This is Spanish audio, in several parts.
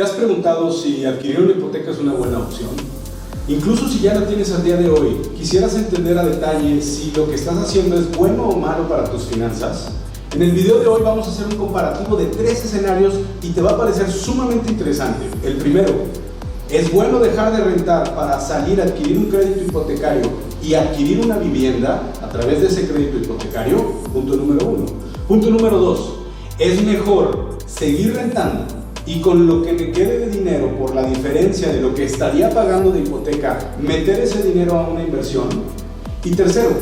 ¿Te has preguntado si adquirir una hipoteca es una buena opción? Incluso si ya la tienes al día de hoy, ¿quisieras entender a detalle si lo que estás haciendo es bueno o malo para tus finanzas? En el video de hoy vamos a hacer un comparativo de 3 escenarios y te va a parecer sumamente interesante. El primero, ¿es bueno dejar de rentar para salir a adquirir un crédito hipotecario y adquirir una vivienda a través de ese crédito hipotecario? Punto número 1. Punto número 2, ¿es mejor seguir rentando y con lo que me quede de dinero por la diferencia de lo que estaría pagando de hipoteca, meter ese dinero a una inversión? Y tercero,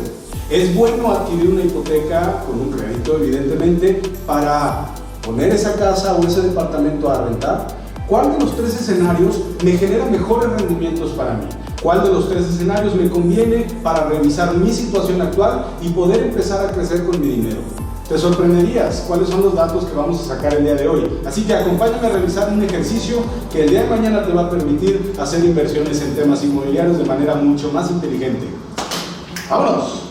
¿es bueno adquirir una hipoteca con un crédito, evidentemente, para poner esa casa o ese departamento a rentar? ¿Cuál de los 3 escenarios me genera mejores rendimientos para mí? ¿Cuál de los 3 escenarios me conviene para revisar mi situación actual y poder empezar a crecer con mi dinero? Te sorprenderías cuáles son los datos que vamos a sacar el día de hoy. Así que acompáñame a revisar un ejercicio que el día de mañana te va a permitir hacer inversiones en temas inmobiliarios de manera mucho más inteligente. ¡Vámonos!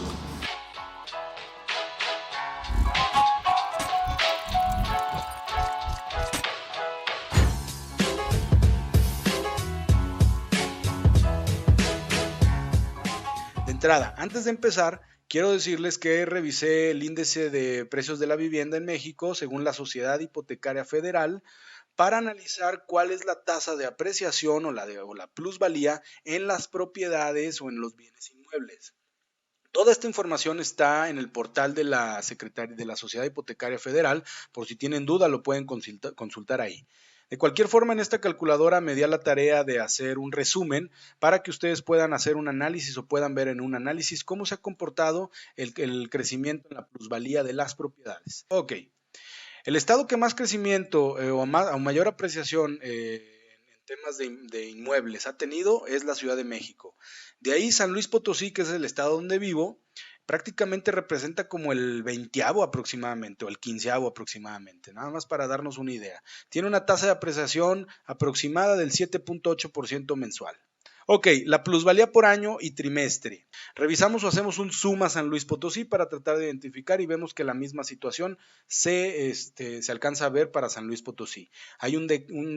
De entrada, antes de empezar, quiero decirles que revisé el índice de precios de la vivienda en México según la Sociedad Hipotecaria Federal para analizar cuál es la tasa de apreciación o la plusvalía en las propiedades o en los bienes inmuebles. Toda esta información está en el portal de la Sociedad Hipotecaria Federal. Por si tienen duda, lo pueden consultar ahí. De cualquier forma, en esta calculadora me di a la tarea de hacer un resumen para que ustedes puedan hacer un análisis o puedan ver en un análisis cómo se ha comportado el crecimiento en la plusvalía de las propiedades. Ok, el estado que más crecimiento o mayor apreciación en temas de inmuebles ha tenido es la Ciudad de México. De ahí San Luis Potosí, que es el estado donde vivo, prácticamente representa como el 20º aproximadamente o el 15º aproximadamente, nada más para darnos una idea. Tiene una tasa de apreciación aproximada del 7.8% mensual. Ok, la plusvalía por año y trimestre. Revisamos o hacemos un zoom a San Luis Potosí para tratar de identificar y vemos que la misma situación se alcanza a ver para San Luis Potosí. Hay un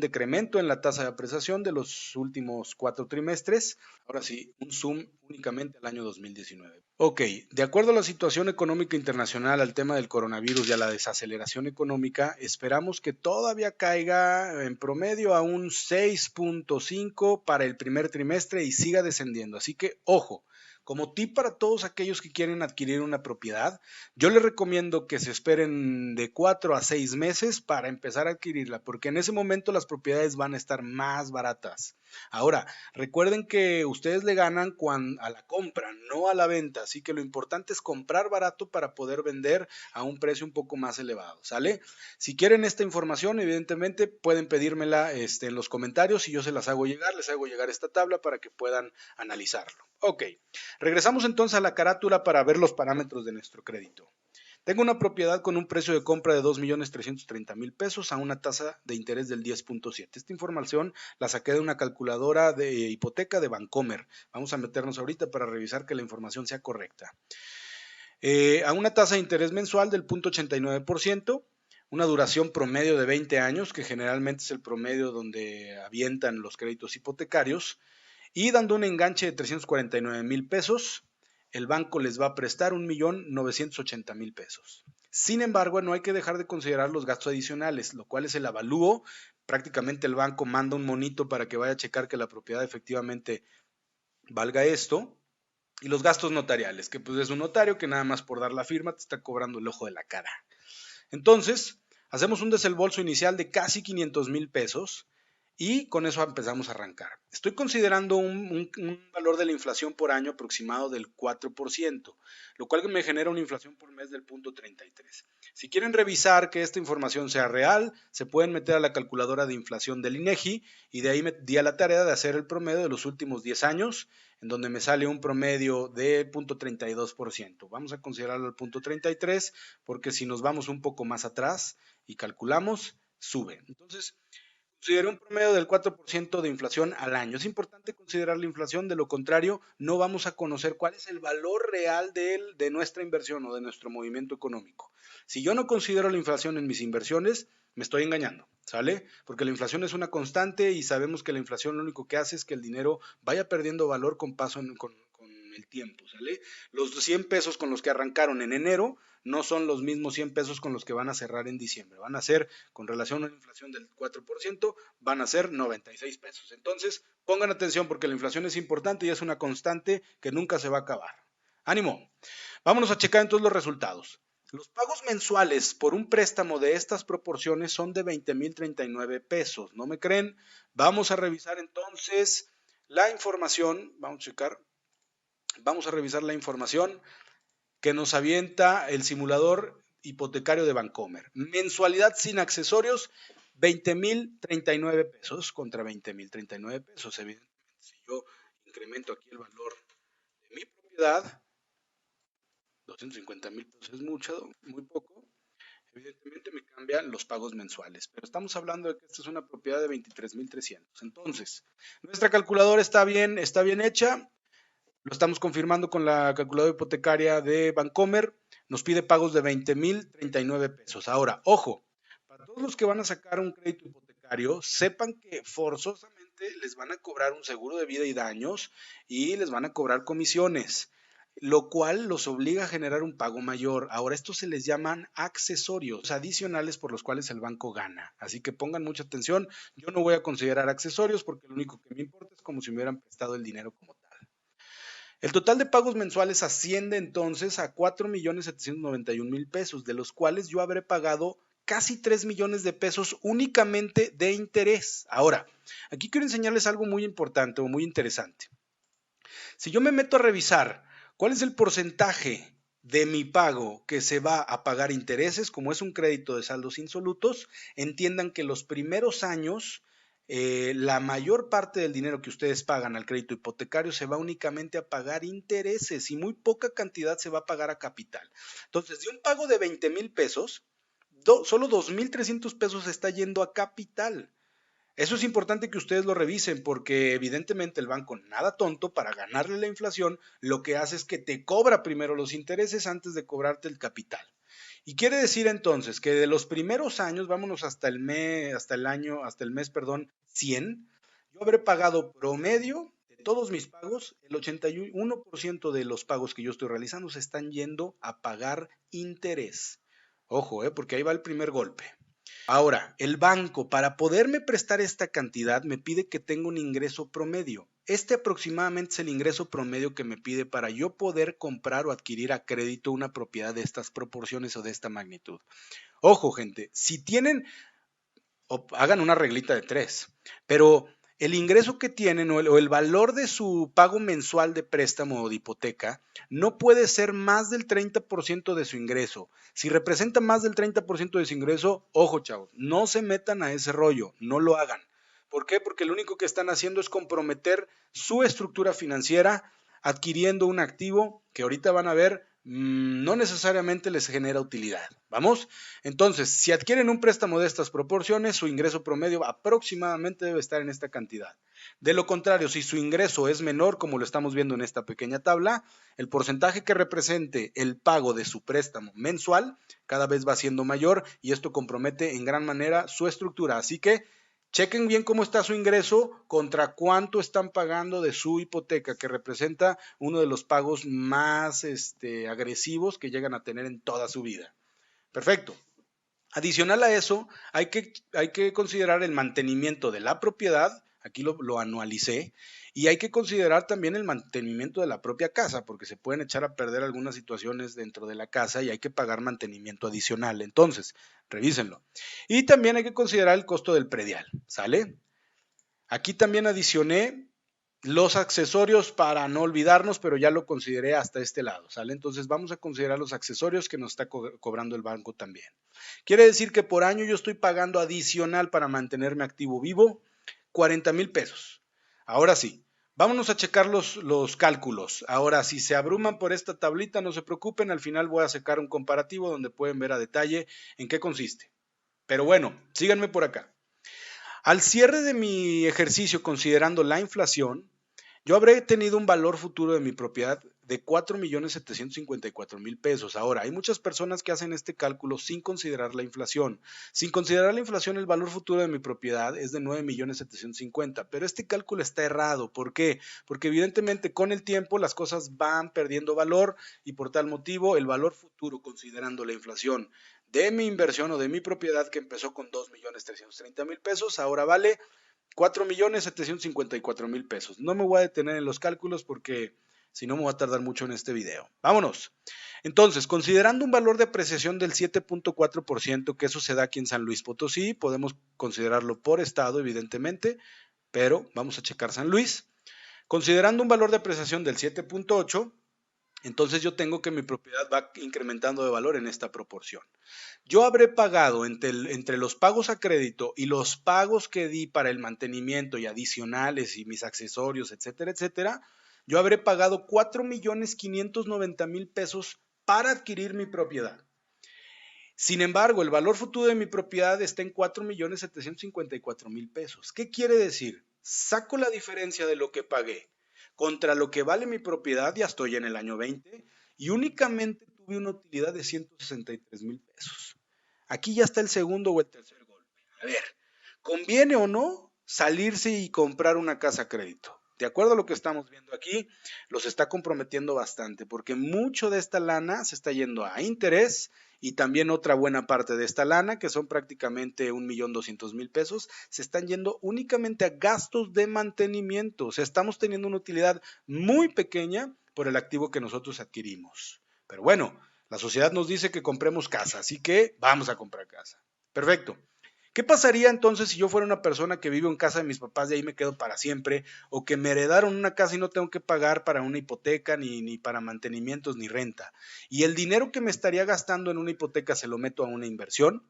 decremento en la tasa de apreciación de los últimos 4 trimestres. Ahora sí, un zoom únicamente al año 2019. Ok, de acuerdo a la situación económica internacional, al tema del coronavirus y a la desaceleración económica, esperamos que todavía caiga en promedio a un 6.5 para el primer trimestre y siga descendiendo. Así que, ojo, como tip para todos aquellos que quieren adquirir una propiedad, yo les recomiendo que se esperen de 4 a 6 meses para empezar a adquirirla, porque en ese momento las propiedades van a estar más baratas. Ahora, recuerden que ustedes le ganan a la compra, no a la venta, así que lo importante es comprar barato para poder vender a un precio un poco más elevado, ¿sale? Si quieren esta información, evidentemente pueden pedírmela en los comentarios y yo se las hago llegar, les hago llegar esta tabla para que puedan analizarlo. Ok, regresamos entonces a la carátula para ver los parámetros de nuestro crédito. Tengo una propiedad con un precio de compra de 2.330.000 pesos a una tasa de interés del 10.7. Esta información la saqué de una calculadora de hipoteca de Bancomer. Vamos a meternos ahorita para revisar que la información sea correcta. A una tasa de interés mensual del 0.89%, una duración promedio de 20 años, que generalmente es el promedio donde avientan los créditos hipotecarios, y dando un enganche de 349.000 pesos, el banco les va a prestar 1.980.000 pesos. Sin embargo, no hay que dejar de considerar los gastos adicionales, lo cual es el avalúo. Prácticamente el banco manda un monito para que vaya a checar que la propiedad efectivamente valga esto. Y los gastos notariales, que pues es un notario que nada más por dar la firma te está cobrando el ojo de la cara. Entonces, hacemos un desembolso inicial de casi 500.000 pesos. Y con eso empezamos a arrancar. Estoy considerando un valor de la inflación por año aproximado del 4%, lo cual me genera una inflación por mes del 0.33. Si quieren revisar que esta información sea real, se pueden meter a la calculadora de inflación del INEGI y de ahí me di a la tarea de hacer el promedio de los últimos 10 años, en donde me sale un promedio de 0.32%. Vamos a considerarlo al 0.33 porque si nos vamos un poco más atrás y calculamos, sube. Entonces, consideré un promedio del 4% de inflación al año. Es importante considerar la inflación, de lo contrario, no vamos a conocer cuál es el valor real de nuestra inversión o de nuestro movimiento económico. Si yo no considero la inflación en mis inversiones, me estoy engañando, ¿sale? Porque la inflación es una constante y sabemos que la inflación lo único que hace es que el dinero vaya perdiendo valor con el tiempo, ¿sale? Los 100 pesos con los que arrancaron en enero no son los mismos 100 pesos con los que van a cerrar en diciembre. Van a ser, con relación a una inflación del 4%, van a ser 96 pesos. Entonces, pongan atención porque la inflación es importante y es una constante que nunca se va a acabar. ¡Ánimo! Vámonos a checar entonces los resultados. Los pagos mensuales por un préstamo de estas proporciones son de 20,039 pesos. ¿No me creen? Vamos a revisar entonces la información. Vamos a revisar la información que nos avienta el simulador hipotecario de Bancomer. Mensualidad sin accesorios, 20,039 pesos contra 20,039 pesos. Evidentemente, si yo incremento aquí el valor de mi propiedad, 250,000 pesos es mucho, muy poco. Evidentemente me cambian los pagos mensuales, pero estamos hablando de que esta es una propiedad de 23,300. Entonces, nuestra calculadora está bien hecha. Lo estamos confirmando con la calculadora hipotecaria de Bancomer. Nos pide pagos de 20,039 pesos. Ahora, ojo, para todos los que van a sacar un crédito hipotecario, sepan que forzosamente les van a cobrar un seguro de vida y daños y les van a cobrar comisiones, lo cual los obliga a generar un pago mayor. Ahora, estos se les llaman accesorios adicionales por los cuales el banco gana. Así que pongan mucha atención. Yo no voy a considerar accesorios porque lo único que me importa es como si me hubieran prestado el dinero como tal. El total de pagos mensuales asciende entonces a 4,791,000 pesos, de los cuales yo habré pagado casi 3 millones de pesos únicamente de interés. Ahora, aquí quiero enseñarles algo muy importante o muy interesante. Si yo me meto a revisar cuál es el porcentaje de mi pago que se va a pagar intereses, como es un crédito de saldos insolutos, entiendan que los primeros años la mayor parte del dinero que ustedes pagan al crédito hipotecario se va únicamente a pagar intereses y muy poca cantidad se va a pagar a capital. Entonces, de un pago de 20,000 pesos, solo 2,300 pesos está yendo a capital. Eso es importante que ustedes lo revisen porque evidentemente el banco, nada tonto, para ganarle la inflación, lo que hace es que te cobra primero los intereses antes de cobrarte el capital. Y quiere decir entonces que de los primeros años, vámonos hasta el mes 100, yo habré pagado promedio de todos mis pagos, el 81% de los pagos que yo estoy realizando se están yendo a pagar interés. Ojo, porque ahí va el primer golpe. Ahora, el banco, para poderme prestar esta cantidad, me pide que tenga un ingreso promedio. Este aproximadamente es el ingreso promedio que me pide para yo poder comprar o adquirir a crédito una propiedad de estas proporciones o de esta magnitud. Ojo, gente, si tienen, hagan una reglita de 3, pero el ingreso que tienen o el valor de su pago mensual de préstamo o de hipoteca no puede ser más del 30% de su ingreso. Si representa más del 30% de su ingreso, ojo chavos, no se metan a ese rollo, no lo hagan. ¿Por qué? Porque lo único que están haciendo es comprometer su estructura financiera adquiriendo un activo que ahorita van a ver no necesariamente les genera utilidad. ¿Vamos? Entonces, si adquieren un préstamo de estas proporciones, su ingreso promedio aproximadamente debe estar en esta cantidad. De lo contrario, si su ingreso es menor, como lo estamos viendo en esta pequeña tabla, el porcentaje que represente el pago de su préstamo mensual cada vez va siendo mayor y esto compromete en gran manera su estructura. Así que chequen bien cómo está su ingreso contra cuánto están pagando de su hipoteca, que representa uno de los pagos más agresivos que llegan a tener en toda su vida. Perfecto. Adicional a eso, hay que considerar el mantenimiento de la propiedad, aquí lo anualicé, y hay que considerar también el mantenimiento de la propia casa, porque se pueden echar a perder algunas situaciones dentro de la casa y hay que pagar mantenimiento adicional. Entonces, revísenlo. Y también hay que considerar el costo del predial, ¿sale? Aquí también adicioné los accesorios para no olvidarnos, pero ya lo consideré hasta este lado, ¿sale? Entonces vamos a considerar los accesorios que nos está cobrando el banco también. Quiere decir que por año yo estoy pagando adicional para mantenerme activo vivo 40,000 pesos. Ahora sí, vámonos a checar los cálculos. Ahora, si se abruman por esta tablita, no se preocupen, al final voy a sacar un comparativo donde pueden ver a detalle en qué consiste. Pero bueno, síganme por acá. Al cierre de mi ejercicio, considerando la inflación, yo habré tenido un valor futuro de mi propiedad de 4,754,000 pesos. Ahora, hay muchas personas que hacen este cálculo sin considerar la inflación. Sin considerar la inflación, el valor futuro de mi propiedad es de 9,750,000, pero este cálculo está errado. ¿Por qué? Porque evidentemente con el tiempo las cosas van perdiendo valor y por tal motivo el valor futuro, considerando la inflación de mi inversión o de mi propiedad, que empezó con 2,330,000 pesos, ahora vale 4,754,000 pesos. No me voy a detener en los cálculos porque si no me voy a tardar mucho en este video. Vámonos. Entonces, considerando un valor de apreciación del 7,4%, que eso se da aquí en San Luis Potosí, podemos considerarlo por estado, evidentemente, pero vamos a checar San Luis. Considerando un valor de apreciación del 7,8%, entonces yo tengo que mi propiedad va incrementando de valor en esta proporción. Yo habré pagado entre los pagos a crédito y los pagos que di para el mantenimiento y adicionales y mis accesorios, etcétera, etcétera, yo habré pagado 4,590,000 pesos para adquirir mi propiedad. Sin embargo, el valor futuro de mi propiedad está en 4,754,000 pesos. ¿Qué quiere decir? Saco la diferencia de lo que pagué contra lo que vale mi propiedad, ya estoy en el año 20, y únicamente tuve una utilidad de 163,000 pesos. Aquí ya está el segundo o el tercer golpe. A ver, ¿conviene o no salirse y comprar una casa a crédito? De acuerdo a lo que estamos viendo aquí, los está comprometiendo bastante, porque mucho de esta lana se está yendo a interés y también otra buena parte de esta lana, que son prácticamente 1,200,000 pesos, se están yendo únicamente a gastos de mantenimiento. O sea, estamos teniendo una utilidad muy pequeña por el activo que nosotros adquirimos. Pero bueno, la sociedad nos dice que compremos casa, así que vamos a comprar casa. Perfecto. ¿Qué pasaría entonces si yo fuera una persona que vive en casa de mis papás y ahí me quedo para siempre? O que me heredaron una casa y no tengo que pagar para una hipoteca, ni para mantenimientos, ni renta. Y el dinero que me estaría gastando en una hipoteca se lo meto a una inversión.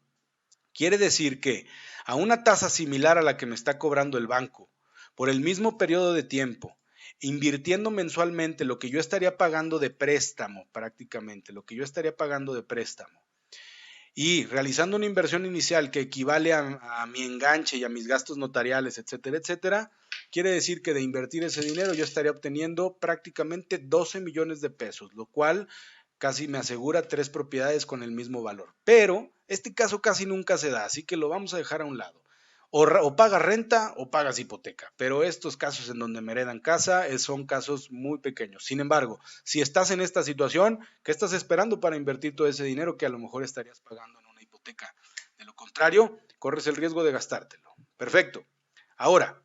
Quiere decir que a una tasa similar a la que me está cobrando el banco por el mismo periodo de tiempo, invirtiendo mensualmente lo que yo estaría pagando de préstamo, prácticamente, lo que yo estaría pagando de préstamo, y realizando una inversión inicial que equivale a mi enganche y a mis gastos notariales, etcétera, etcétera, quiere decir que de invertir ese dinero yo estaría obteniendo prácticamente 12 millones de pesos, lo cual casi me asegura 3 propiedades con el mismo valor. Pero este caso casi nunca se da, así que lo vamos a dejar a un lado. O pagas renta o pagas hipoteca, pero estos casos en donde me heredan casa son casos muy pequeños. Sin embargo, si estás en esta situación, ¿qué estás esperando para invertir todo ese dinero que a lo mejor estarías pagando en una hipoteca? De lo contrario, corres el riesgo de gastártelo. Perfecto. Ahora,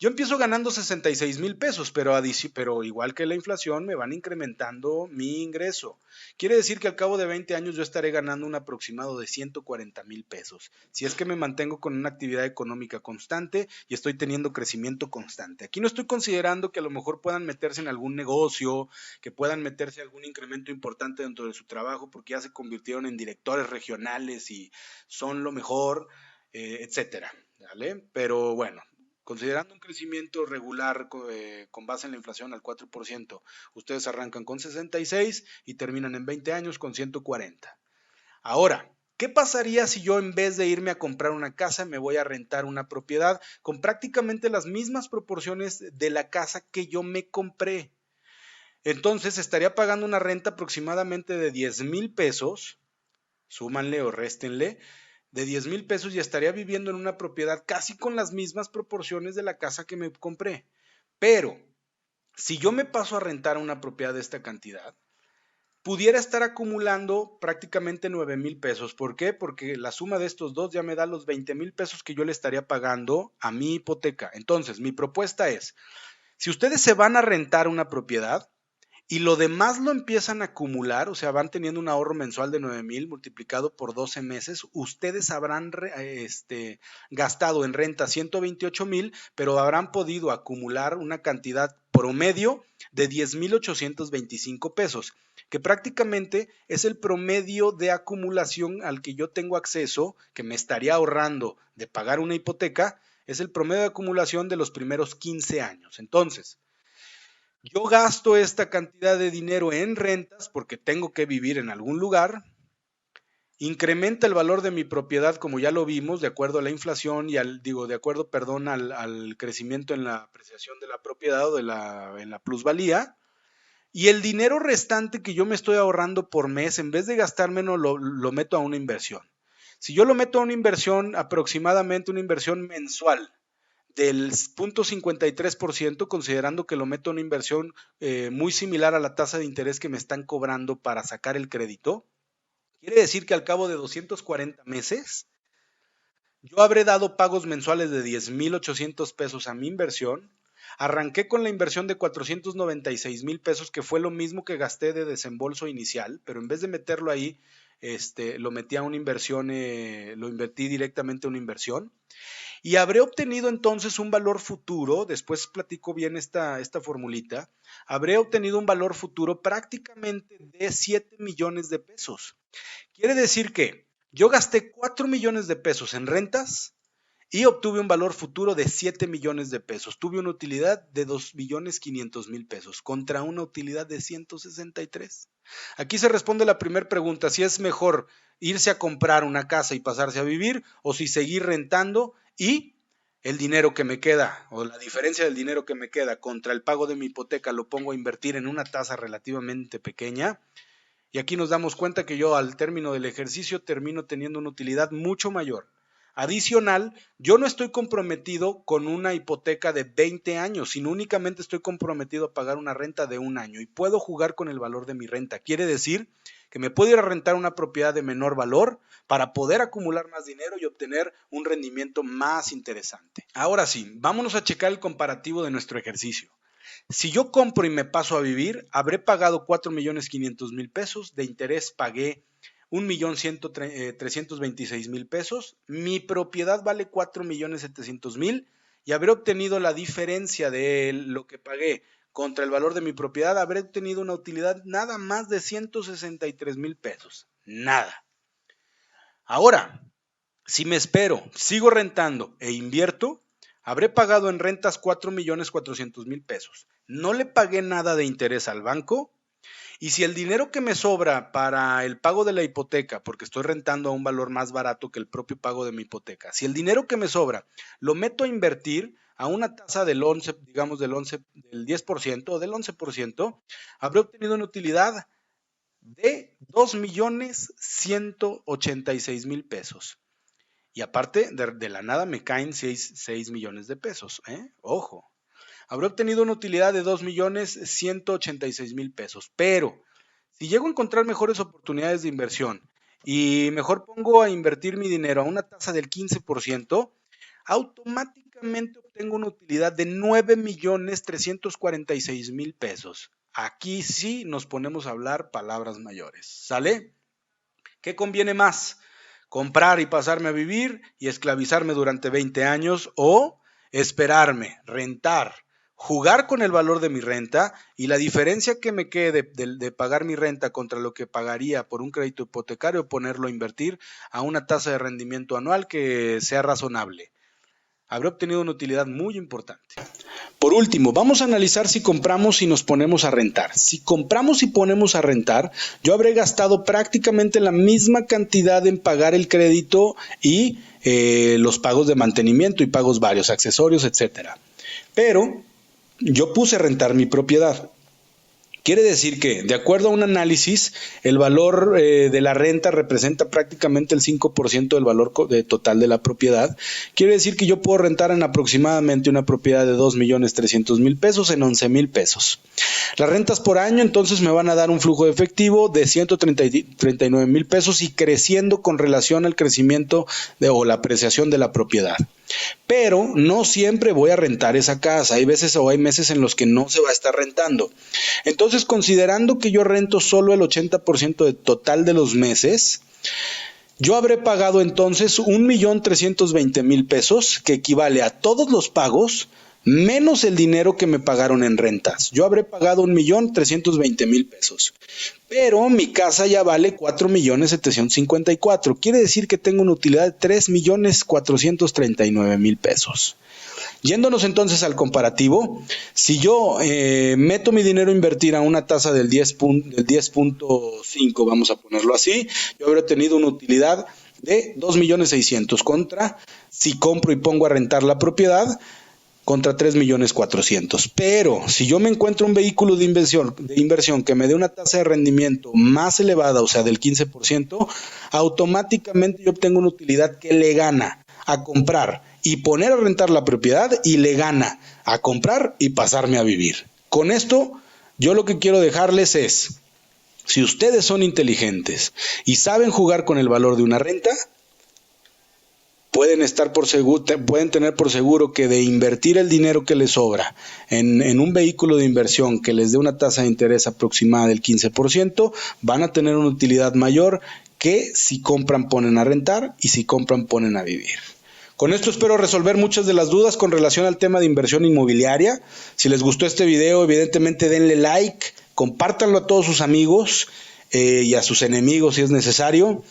yo empiezo ganando 66,000 pesos, pero igual que la inflación me van incrementando mi ingreso. Quiere decir que al cabo de 20 años yo estaré ganando un aproximado de 140,000 pesos. Si es que me mantengo con una actividad económica constante y estoy teniendo crecimiento constante. Aquí no estoy considerando que a lo mejor puedan meterse en algún negocio, que puedan meterse algún incremento importante dentro de su trabajo porque ya se convirtieron en directores regionales y son lo mejor, etcétera. ¿Vale? Pero bueno. Considerando un crecimiento regular con base en la inflación al 4%, ustedes arrancan con 66 y terminan en 20 años con 140. Ahora, ¿qué pasaría si yo en vez de irme a comprar una casa me voy a rentar una propiedad con prácticamente las mismas proporciones de la casa que yo me compré? Entonces estaría pagando una renta aproximadamente de 10,000 pesos, súmanle o réstenle, de 10,000 pesos y estaría viviendo en una propiedad casi con las mismas proporciones de la casa que me compré. Pero, si yo me paso a rentar una propiedad de esta cantidad, pudiera estar acumulando prácticamente 9,000 pesos. ¿Por qué? Porque la suma de estos dos ya me da los 20,000 pesos que yo le estaría pagando a mi hipoteca. Entonces, mi propuesta es, si ustedes se van a rentar una propiedad, y lo demás lo empiezan a acumular, o sea, van teniendo un ahorro mensual de 9,000 multiplicado por 12 meses, ustedes habrán gastado en renta 128,000, pero habrán podido acumular una cantidad promedio de 10,825 pesos, que prácticamente es el promedio de acumulación al que yo tengo acceso, que me estaría ahorrando de pagar una hipoteca, es el promedio de acumulación de los primeros 15 años. Entonces, yo gasto esta cantidad de dinero en rentas porque tengo que vivir en algún lugar, incrementa el valor de mi propiedad como ya lo vimos, de acuerdo a la inflación y al crecimiento en la apreciación de la propiedad o en la plusvalía. Y el dinero restante que yo me estoy ahorrando por mes, en vez de gastármelo, lo meto a una inversión. Si yo lo meto a una inversión, aproximadamente una inversión mensual del 0.53%, considerando que lo meto a una inversión muy similar a la tasa de interés que me están cobrando para sacar el crédito, quiere decir que al cabo de 240 meses, yo habré dado pagos mensuales de 10,800 pesos a mi inversión. Arranqué con la inversión de 496,000 pesos, que fue lo mismo que gasté de desembolso inicial, pero en vez de meterlo ahí, lo metí a una inversión, lo invertí directamente a una inversión. Y habré obtenido entonces un valor futuro, después platico bien esta formulita, habré obtenido un valor futuro prácticamente de 7 millones de pesos. Quiere decir que yo gasté 4 millones de pesos en rentas y obtuve un valor futuro de 7 millones de pesos. Tuve una utilidad de 2,500,000 pesos contra una utilidad de 163. Aquí se responde la primera pregunta, si es mejor irse a comprar una casa y pasarse a vivir o si seguir rentando y el dinero que me queda o la diferencia del dinero que me queda contra el pago de mi hipoteca lo pongo a invertir en una tasa relativamente pequeña. Y aquí nos damos cuenta que yo al término del ejercicio termino teniendo una utilidad mucho mayor. Adicional, yo no estoy comprometido con una hipoteca de 20 años, sino únicamente estoy comprometido a pagar una renta de 1 año y puedo jugar con el valor de mi renta. Quiere decir que me puedo ir a rentar una propiedad de menor valor para poder acumular más dinero y obtener un rendimiento más interesante. Ahora sí, vámonos a checar el comparativo de nuestro ejercicio. Si yo compro y me paso a vivir, habré pagado 4,500,000 pesos, de interés pagué 1,326,000 pesos, mi propiedad vale 4,700,000 y habré obtenido la diferencia de lo que pagué contra el valor de mi propiedad, habré obtenido una utilidad nada más de 163,000 pesos, nada. Ahora, si me espero, sigo rentando e invierto, habré pagado en rentas 4,400,000 pesos. No le pagué nada de interés al banco. Y si el dinero que me sobra para el pago de la hipoteca, porque estoy rentando a un valor más barato que el propio pago de mi hipoteca, si el dinero que me sobra lo meto a invertir a una tasa del 11, digamos del 10% o del 11%, habré obtenido una utilidad de 2,186,000 pesos. Y aparte, de la nada me caen 6 millones de pesos, Ojo. Habré obtenido una utilidad de 2,186,000 pesos. Pero si llego a encontrar mejores oportunidades de inversión y mejor pongo a invertir mi dinero a una tasa del 15%, automáticamente obtengo una utilidad de 9,346,000 pesos. Aquí sí nos ponemos a hablar palabras mayores. ¿Sale? ¿Qué conviene más? ¿Comprar y pasarme a vivir y esclavizarme durante 20 años o esperarme, rentar, jugar con el valor de mi renta y la diferencia que me quede de pagar mi renta contra lo que pagaría por un crédito hipotecario, ponerlo a invertir a una tasa de rendimiento anual que sea razonable? Habré obtenido una utilidad muy importante. Por último, vamos a analizar si compramos y nos ponemos a rentar. Si compramos y ponemos a rentar, yo habré gastado prácticamente la misma cantidad en pagar el crédito y los pagos de mantenimiento y pagos varios, accesorios, etcétera. Pero yo puse a rentar mi propiedad. Quiere decir que, de acuerdo a un análisis, el valor de la renta representa prácticamente el 5% del valor total de la propiedad. Quiere decir que yo puedo rentar en aproximadamente una propiedad de 2,300,000 pesos en 11,000 pesos. Las rentas por año entonces me van a dar un flujo de efectivo de 139,000 pesos y creciendo con relación al crecimiento o la apreciación de la propiedad. Pero no siempre voy a rentar esa casa. Hay veces o hay meses en los que no se va a estar rentando. Entonces, considerando que yo rento solo el 80% del total de los meses, yo habré pagado entonces 1,320,000 pesos, que equivale a todos los pagos menos el dinero que me pagaron en rentas. Yo habré pagado 1,320,000 pesos. Pero mi casa ya vale 4,754,000. Quiere decir que tengo una utilidad de 3,439,000 pesos. Yéndonos entonces al comparativo, si yo meto mi dinero a invertir a una tasa del 10.5, vamos a ponerlo así, yo habré tenido una utilidad de 2,600,000 contra, si compro y pongo a rentar la propiedad, contra 3,400,000. Pero si yo me encuentro un vehículo de inversión que me dé una tasa de rendimiento más elevada, o sea, del 15%, automáticamente yo obtengo una utilidad que le gana a comprar y poner a rentar la propiedad, y le gana a comprar y pasarme a vivir. Con esto, yo lo que quiero dejarles es, si ustedes son inteligentes y saben jugar con el valor de una renta, pueden tener por seguro que de invertir el dinero que les sobra en un vehículo de inversión que les dé una tasa de interés aproximada del 15%, van a tener una utilidad mayor que si compran, ponen a rentar, y si compran, ponen a vivir. Con esto espero resolver muchas de las dudas con relación al tema de inversión inmobiliaria. Si les gustó este video, evidentemente denle like, compártanlo a todos sus amigos y a sus enemigos si es necesario.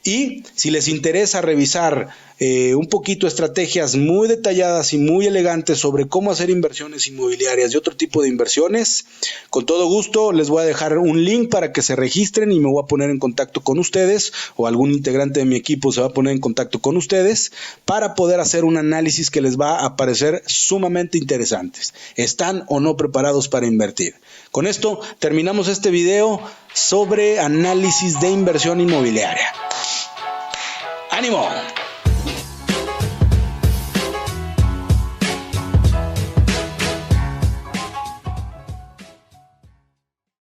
Y si les interesa revisar un poquito estrategias muy detalladas y muy elegantes sobre cómo hacer inversiones inmobiliarias y otro tipo de inversiones, con todo gusto les voy a dejar un link para que se registren y me voy a poner en contacto con ustedes, o algún integrante de mi equipo se va a poner en contacto con ustedes para poder hacer un análisis que les va a parecer sumamente interesantes. ¿Están o no preparados para invertir? Con esto terminamos este video sobre análisis de inversión inmobiliaria. ¡Ánimo!